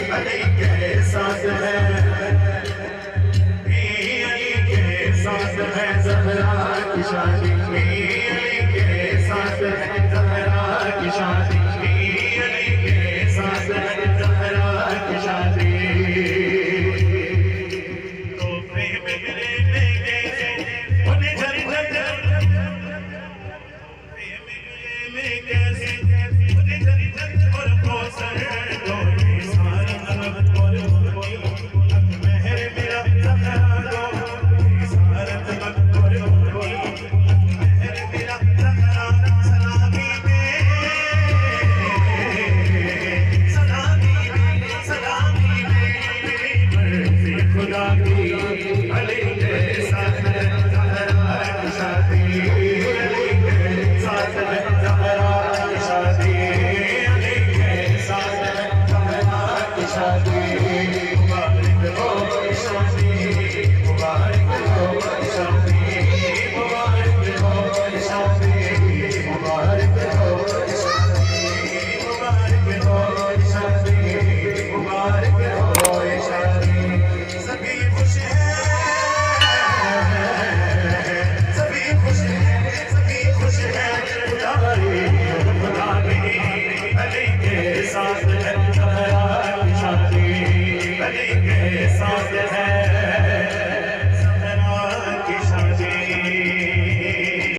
अली के साथ है, अली के साथ है ज़हरा की शादी, अली के साथ है ज़हरा की शादी, अली के साथ है ज़हरा की शादी। तो प्रेम मिले में कैसे उन्हें झरझर, प्रेम मिले में कैसे उन्हें झरझर और कौसर दोनों सारा तलब और मोती महर मेरा ज़हरा दो सारा तलब और मोती महर मेरा ज़हरा सलामी में मर्ज़ी खुदा की अली के साथ है ज़हरा की शादी, अली के साथ है ज़हरा की शादी, अली के साथ है ज़हरा की शादी। मुबारक हो शादी, मुबारक हो शादी, मुबारक हो शादी, मुबारक हो शादी, मुबारक हो शादी, मुबारक हो शादी। सभी खुश हैं, सभी खुश हैं, सभी खुश हैं, खुदा भी अली के साथ है ज़हरा की शादी, अली के साथ है